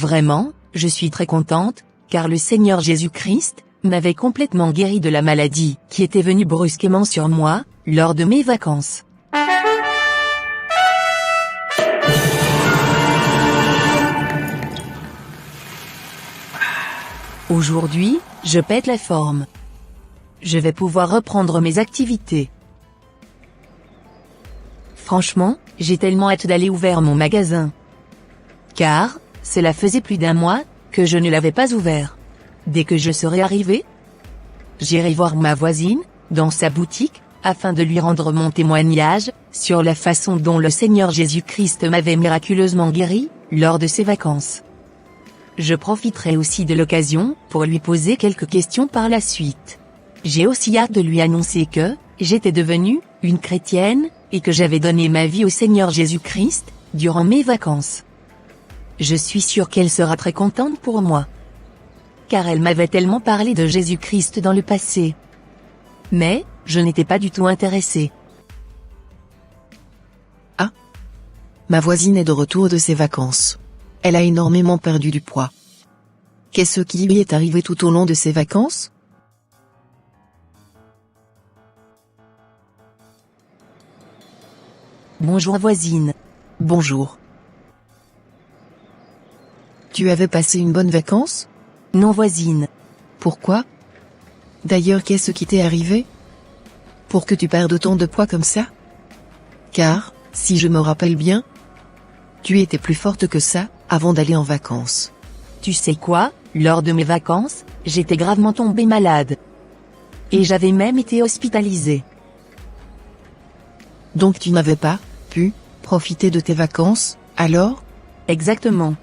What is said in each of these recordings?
Vraiment, je suis très contente, car le Seigneur Jésus-Christ m'avait complètement guéri de la maladie qui était venue brusquement sur moi, lors de mes vacances. Aujourd'hui, je pète la forme. Je vais pouvoir reprendre mes activités. Franchement, j'ai tellement hâte d'aller ouvrir mon magasin. Car, cela faisait plus d'un mois que je ne l'avais pas ouvert. Dès que je serai arrivé, j'irai voir ma voisine, dans sa boutique, afin de lui rendre mon témoignage sur la façon dont le Seigneur Jésus-Christ m'avait miraculeusement guéri, lors de ses vacances. Je profiterai aussi de l'occasion pour lui poser quelques questions par la suite. J'ai aussi hâte de lui annoncer que j'étais devenue une chrétienne et que j'avais donné ma vie au Seigneur Jésus-Christ durant mes vacances. Je suis sûre qu'elle sera très contente pour moi. Car elle m'avait tellement parlé de Jésus-Christ dans le passé. Mais, je n'étais pas du tout intéressée. Ah. Ma voisine est de retour de ses vacances. Elle a énormément perdu du poids. Qu'est-ce qui lui est arrivé tout au long de ses vacances? Bonjour voisine. Bonjour. Tu avais passé une bonne vacance? Non voisine. Pourquoi? D'ailleurs, qu'est-ce qui t'est arrivé? Pour que tu perdes autant de poids comme ça? Car, si je me rappelle bien, tu étais plus forte que ça, avant d'aller en vacances. Tu sais quoi, lors de mes vacances, j'étais gravement tombée malade. Et j'avais même été hospitalisée. Donc tu n'avais pas pu profiter de tes vacances, alors? Exactement.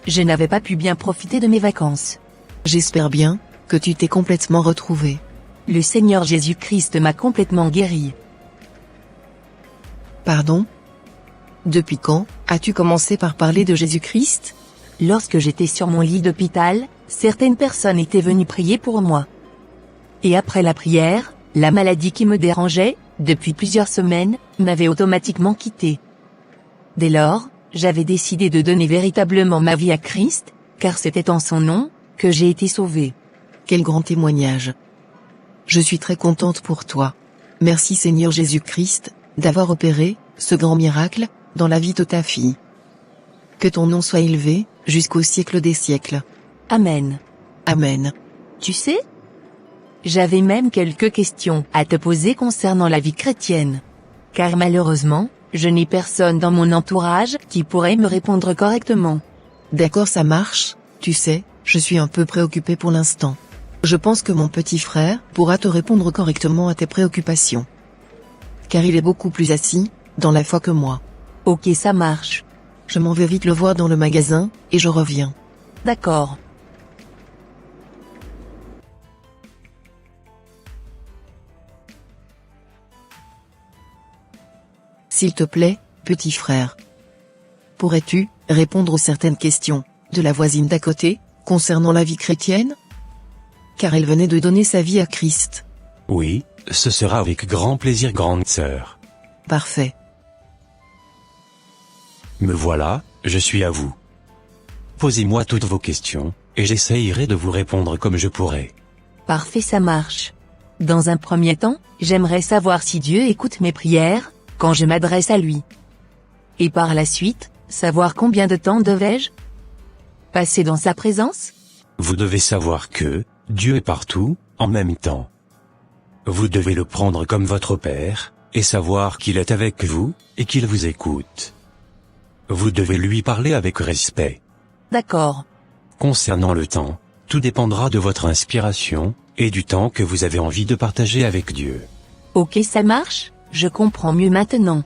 Je n'avais pas pu bien profiter de mes vacances. J'espère bien que tu t'es complètement retrouvée. Le Seigneur Jésus-Christ m'a complètement guéri. Pardon? Depuis quand as-tu commencé par parler de Jésus-Christ? Lorsque j'étais sur mon lit d'hôpital, certaines personnes étaient venues prier pour moi. Et après la prière, la maladie qui me dérangeait, depuis plusieurs semaines, m'avait automatiquement quitté. Dès lors, j'avais décidé de donner véritablement ma vie à Christ, car c'était en son nom que j'ai été sauvée. Quel grand témoignage. Je suis très contente pour toi. Merci Seigneur Jésus-Christ, d'avoir opéré ce grand miracle dans la vie de ta fille. Que ton nom soit élevé jusqu'au siècle des siècles. Amen. Amen. Tu sais, j'avais même quelques questions à te poser concernant la vie chrétienne. Car malheureusement, je n'ai personne dans mon entourage qui pourrait me répondre correctement. D'accord, ça marche. Tu sais, je suis un peu préoccupée pour l'instant. Je pense que mon petit frère pourra te répondre correctement à tes préoccupations. Car il est beaucoup plus assis dans la foi que moi. Ok, ça marche. Je m'en vais vite le voir dans le magasin, et je reviens. D'accord. S'il te plaît, petit frère. Pourrais-tu répondre aux certaines questions de la voisine d'à côté, concernant la vie chrétienne? Car elle venait de donner sa vie à Christ. Oui, ce sera avec grand plaisir, grande sœur. Parfait. Me voilà, je suis à vous. Posez-moi toutes vos questions, et j'essayerai de vous répondre comme je pourrai. Parfait, ça marche. Dans un premier temps, j'aimerais savoir si Dieu écoute mes prières quand je m'adresse à lui. Et par la suite, savoir combien de temps devais-je passer dans sa présence? Vous devez savoir que Dieu est partout, en même temps. Vous devez le prendre comme votre Père, et savoir qu'il est avec vous, et qu'il vous écoute. Vous devez lui parler avec respect. D'accord. Concernant le temps, tout dépendra de votre inspiration, et du temps que vous avez envie de partager avec Dieu. Ok, ça marche, je comprends mieux maintenant.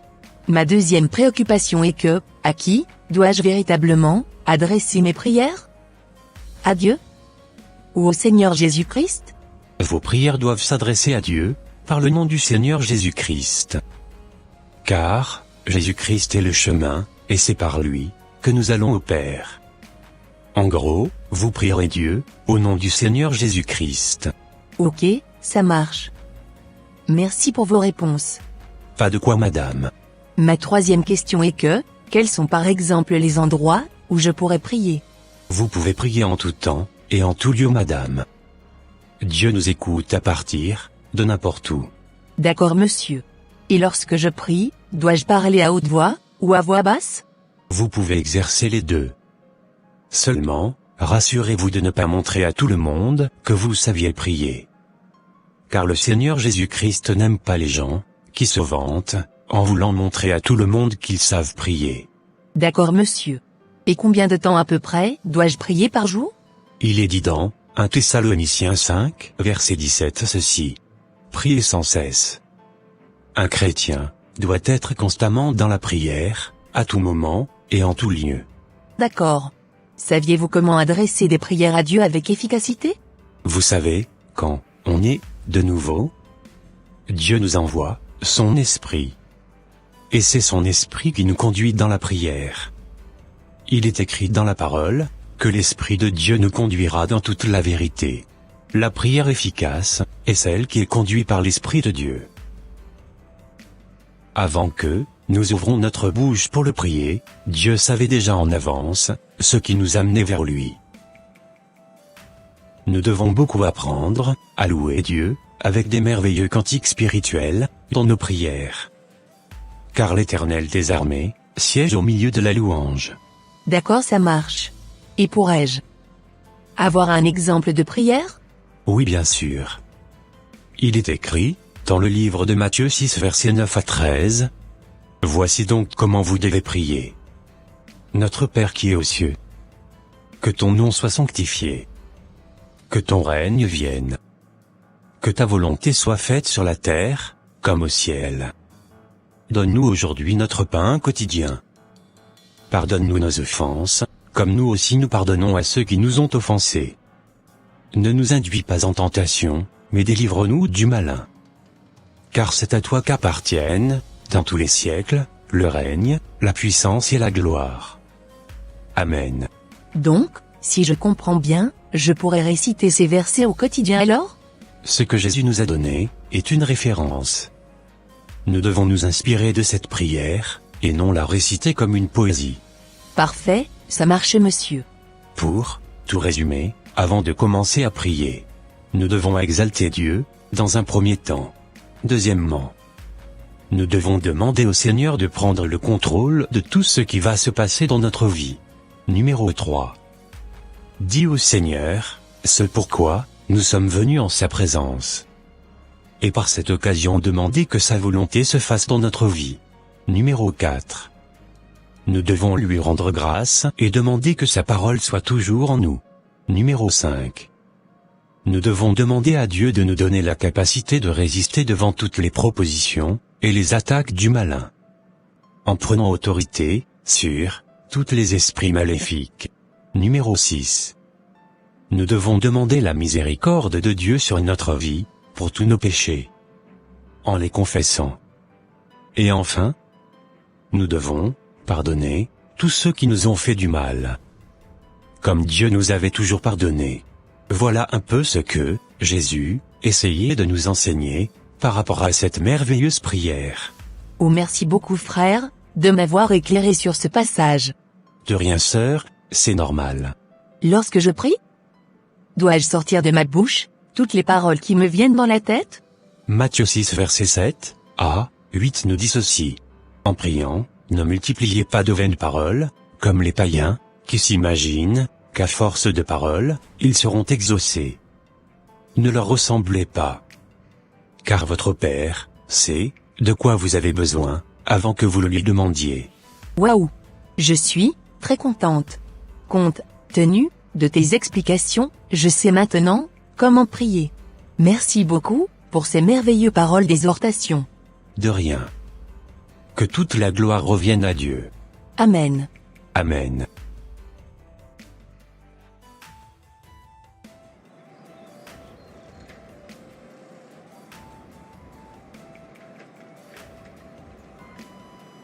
Ma deuxième préoccupation est que, à qui dois-je véritablement adresser mes prières? À Dieu? Ou au Seigneur Jésus-Christ? Vos prières doivent s'adresser à Dieu, par le nom du Seigneur Jésus-Christ. Car, Jésus-Christ est le chemin, et c'est par lui que nous allons au Père. En gros, vous prierez Dieu, au nom du Seigneur Jésus-Christ. Ok, ça marche. Merci pour vos réponses. Pas de quoi, madame. Ma troisième question est que, quels sont par exemple les endroits où je pourrais prier? Vous pouvez prier en tout temps, et en tout lieu, madame. Dieu nous écoute à partir de n'importe où. D'accord, monsieur. Et lorsque je prie, dois-je parler à haute voix, ou à voix basse? Vous pouvez exercer les deux. Seulement, rassurez-vous de ne pas montrer à tout le monde que vous saviez prier. Car le Seigneur Jésus-Christ n'aime pas les gens qui se vantent en voulant montrer à tout le monde qu'ils savent prier. D'accord, monsieur. Et combien de temps à peu près dois-je prier par jour? Il est dit dans 1 Thessaloniciens 5, verset 17 ceci. Priez sans cesse. Un chrétien doit être constamment dans la prière, à tout moment, et en tout lieu. D'accord. Saviez-vous comment adresser des prières à Dieu avec efficacité? Vous savez, quand on est de nouveau, Dieu nous envoie son esprit. Et c'est son esprit qui nous conduit dans la prière. Il est écrit dans la parole que l'Esprit de Dieu nous conduira dans toute la vérité. La prière efficace est celle qui est conduite par l'Esprit de Dieu. Avant que nous ouvrons notre bouche pour le prier, Dieu savait déjà en avance ce qui nous amenait vers lui. Nous devons beaucoup apprendre à louer Dieu avec des merveilleux cantiques spirituels dans nos prières. Car l'Éternel des armées siège au milieu de la louange. D'accord, ça marche. Et pourrais-je avoir un exemple de prière? Oui, bien sûr. Il est écrit, dans le livre de Matthieu 6 versets 9 à 13, « Voici donc comment vous devez prier. Notre Père qui est aux cieux, que ton nom soit sanctifié, que ton règne vienne, que ta volonté soit faite sur la terre, comme au ciel. Donne-nous aujourd'hui notre pain quotidien. Pardonne-nous nos offenses, comme nous aussi nous pardonnons à ceux qui nous ont offensés. Ne nous induis pas en tentation, mais délivre-nous du malin. Car c'est à toi qu'appartiennent, dans tous les siècles, le règne, la puissance et la gloire. Amen. Donc, si je comprends bien, je pourrais réciter ces versets au quotidien alors? Ce que Jésus nous a donné est une référence. Nous devons nous inspirer de cette prière, et non la réciter comme une poésie. Parfait, ça marche, monsieur. Pour tout résumer, avant de commencer à prier, nous devons exalter Dieu, dans un premier temps. Deuxièmement, nous devons demander au Seigneur de prendre le contrôle de tout ce qui va se passer dans notre vie. Numéro 3. Dis au Seigneur ce pourquoi nous sommes venus en sa présence. Et par cette occasion demander que sa volonté se fasse dans notre vie. Numéro 4. Nous devons lui rendre grâce et demander que sa parole soit toujours en nous. Numéro 5. Nous devons demander à Dieu de nous donner la capacité de résister devant toutes les propositions et les attaques du malin, en prenant autorité sur tous les esprits maléfiques. Numéro 6. Nous devons demander la miséricorde de Dieu sur notre vie, pour tous nos péchés, en les confessant. Et enfin, nous devons pardonner tous ceux qui nous ont fait du mal, comme Dieu nous avait toujours pardonné. Voilà un peu ce que Jésus essayait de nous enseigner par rapport à cette merveilleuse prière. Oh, merci beaucoup, frère, de m'avoir éclairé sur ce passage. De rien, sœur, c'est normal. Lorsque je prie, dois-je sortir de ma bouche toutes les paroles qui me viennent dans la tête? Matthieu 6 verset 7 à 8 nous dit ceci. En priant, ne multipliez pas de vaines paroles, comme les païens, qui s'imaginent qu'à force de paroles, ils seront exaucés. Ne leur ressemblez pas. Car votre Père sait de quoi vous avez besoin, avant que vous le lui demandiez. Waouh! Je suis très contente. Compte tenu de tes explications, je sais maintenant comment prier. Merci beaucoup pour ces merveilleuses paroles d'exhortation. De rien. Que toute la gloire revienne à Dieu. Amen. Amen.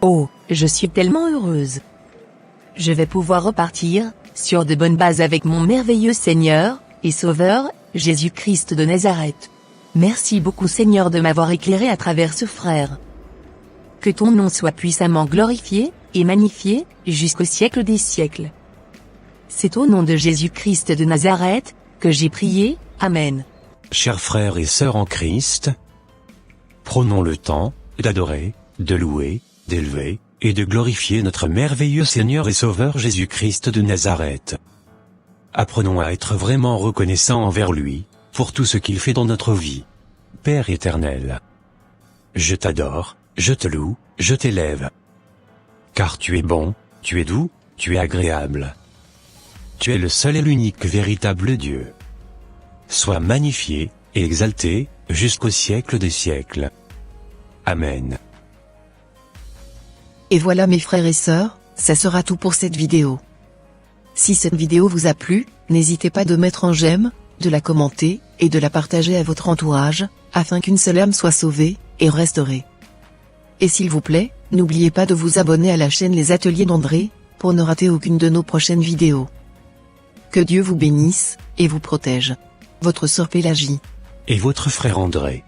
Oh, je suis tellement heureuse. Je vais pouvoir repartir sur de bonnes bases avec mon merveilleux Seigneur et Sauveur, Jésus-Christ de Nazareth. Merci beaucoup, Seigneur, de m'avoir éclairé à travers ce frère. Que ton nom soit puissamment glorifié et magnifié jusqu'au siècle des siècles. C'est au nom de Jésus-Christ de Nazareth, que j'ai prié, Amen. Chers frères et sœurs en Christ, prenons le temps d'adorer, de louer, d'élever, et de glorifier notre merveilleux Seigneur et Sauveur Jésus-Christ de Nazareth. Apprenons à être vraiment reconnaissants envers lui, pour tout ce qu'il fait dans notre vie. Père éternel, je t'adore, je te loue, je t'élève. Car tu es bon, tu es doux, tu es agréable. Tu es le seul et l'unique véritable Dieu. Sois magnifié et exalté, jusqu'au siècle des siècles. Amen. Et voilà mes frères et sœurs, ça sera tout pour cette vidéo. Si cette vidéo vous a plu, n'hésitez pas de mettre un j'aime, de la commenter, et de la partager à votre entourage, afin qu'une seule âme soit sauvée, et restaurée. Et s'il vous plaît, n'oubliez pas de vous abonner à la chaîne Les Ateliers d'André, pour ne rater aucune de nos prochaines vidéos. Que Dieu vous bénisse, et vous protège. Votre sœur Pélagie. Et votre frère André.